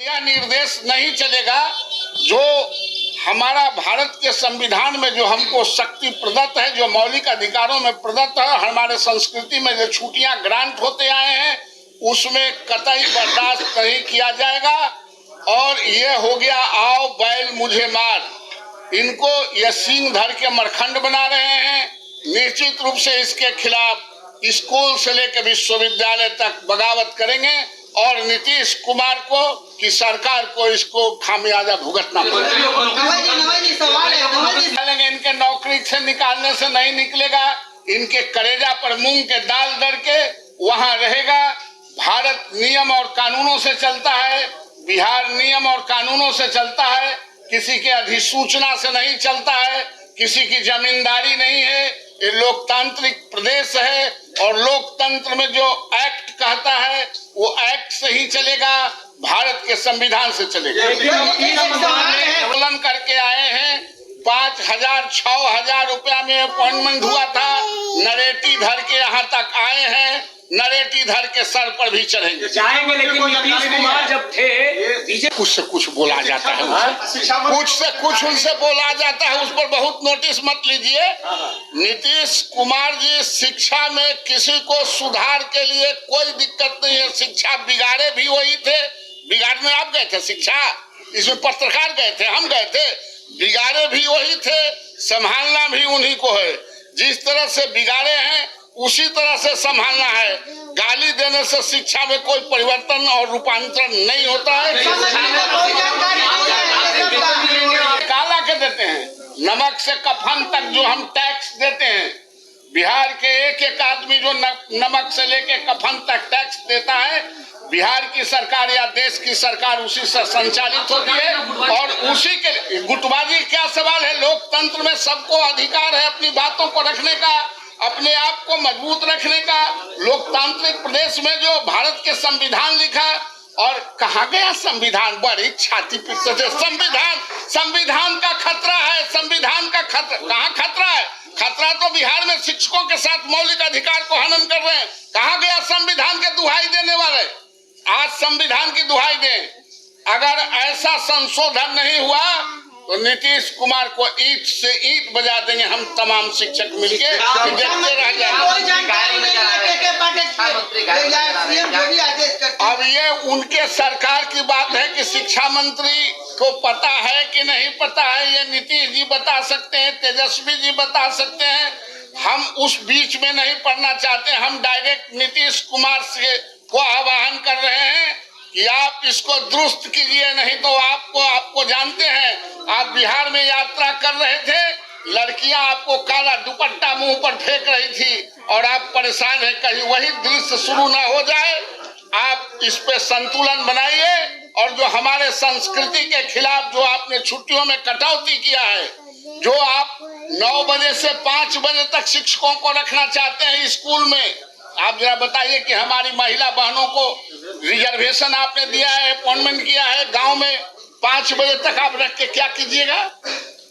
यह निर्देश नहीं चलेगा जो हमारा भारत के संविधान में जो हमको शक्ति प्रदत्त है, जो मौलिक अधिकारों में प्रदत्त है, हमारे संस्कृति में जो छुट्टियां ग्रांट होते आए हैं उसमें कतई बर्दाश्त नहीं किया जाएगा। और ये हो गया आओ बैल मुझे मार, इनको ये सींग धर के मरखंड बना रहे हैं। निश्चित रूप से इसके खिलाफ स्कूल से लेकर विश्वविद्यालय तक बगावत करेंगे और नीतीश कुमार को की सरकार को इसको खामियाजा भुगतना पड़ेगा। इनके नौकरी से निकालने से नहीं निकलेगा, इनके कलेजा पर मूंग के दाल दर के वहाँ रहेगा। भारत नियम और कानूनों से चलता है, बिहार नियम और कानूनों से चलता है, किसी के अधिसूचना से नहीं चलता है, किसी की जमींदारी नहीं है। ये लोकतांत्रिक प्रदेश है और लोकतंत्र में जो एक्ट कहता है वो एक्ट से ही चलेगा, भारत के संविधान से चलेगा। आंदोलन करके आए हैं, 5,000 6,000 रुपया में अपॉइंटमेंट हुआ था, नरेटी धर के यहाँ तक आए हैं, नरेटी धर के सर पर भी चढ़ेंगे जाएंगे। लेकिन नीतीश कुमार जब थे कुछ से कुछ बोला जाता है, कुछ से कुछ उनसे बोला जाता है, उस पर बहुत नोटिस मत लीजिए। नीतीश कुमार जी शिक्षा में किसी को सुधार के लिए कोई दिक्कत नहीं है, शिक्षा बिगाड़े भी वही थे, बिगाड़ने आप गए थे शिक्षा, इसमें पत्रकार गए थे, हम गए थे, बिगाड़े भी वही थे, संभालना भी उन्हीं को है। जिस तरह से बिगाड़े हैं उसी तरह से संभालना है। गाली देने से शिक्षा में कोई परिवर्तन और रूपांतरण नहीं होता है। काला के देते हैं, नमक से कफन तक जो हम टैक्स देते हैं, बिहार के एक एक आदमी जो नमक से लेके कफन तक टैक्स देता है, बिहार की सरकार या देश की सरकार उसी से संचालित होती है। और उसी के गुटबाजी क्या सवाल है, लोकतंत्र में सबको अधिकार है अपनी बातों को रखने का, अपने आप को मजबूत रखने का। लोकतांत्रिक प्रदेश में जो भारत के संविधान लिखा और कहा गया संविधान, बड़ी छाती पीटते थे, संविधान का खतरा है, संविधान का खतरा कहाँ खतरा है? खतरा तो बिहार में शिक्षकों के साथ मौलिक अधिकार को हनन कर रहे हैं। कहा गया संविधान के दुहाई देने वाले, आज संविधान की दुहाई दें। अगर ऐसा संशोधन नहीं हुआ तो नीतीश कुमार को ईंट से ईंट बजा देंगे हम तमाम शिक्षक मिलके, देखते रह जाएंगे। अब ये उनके सरकार की बात है कि शिक्षा मंत्री को पता है कि नहीं पता है, ये नीतीश जी बता सकते हैं, तेजस्वी जी बता सकते हैं। हम उस बीच में नहीं पढ़ना चाहते, हम डायरेक्ट नीतीश कुमार से को आह्वान कर रहे हैं कि आप इसको दुरुस्त कीजिए, नहीं तो आपको जानते हैं, आप बिहार में यात्रा कर रहे थे, लड़कियां आपको काला दुपट्टा मुंह पर फेंक रही थी और आप परेशान हैं, कहीं वही दृश्य शुरू ना हो जाए। आप इस पे संतुलन बनाइए और जो हमारे संस्कृति के खिलाफ जो आपने छुट्टियों में कटौती किया है, जो आप 9 बजे से 5 बजे तक शिक्षकों को रखना चाहते हैं स्कूल में, आप जरा बताइए कि हमारी महिला बहनों को रिजर्वेशन आपने दिया है, अपॉइंटमेंट किया है, गांव में 5 बजे तक आप रख के क्या कीजिएगा?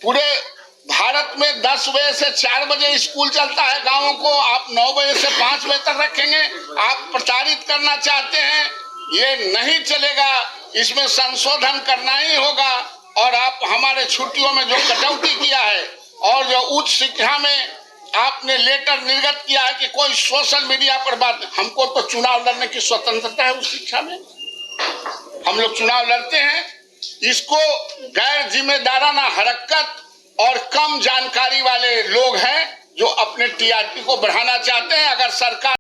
पूरे भारत में 10 बजे से 4 बजे स्कूल चलता है गांवों को, आप 9 बजे से 5 बजे तक रखेंगे? आप प्रचारित करना चाहते हैं, ये नहीं चलेगा, इसमें संशोधन करना ही होगा। और आप हमारे छुट्टियों में जो कटौती किया है और जो उच्च शिक्षा में आपने लेटर निर्गत किया है कि कोई सोशल मीडिया पर बात, हमको तो चुनाव लड़ने की स्वतंत्रता है उस शिक्षा में, हम लोग चुनाव लड़ते हैं। इसको गैर जिम्मेदाराना हरकत और कम जानकारी वाले लोग हैं जो अपने टीआरपी को बढ़ाना चाहते हैं। अगर सरकार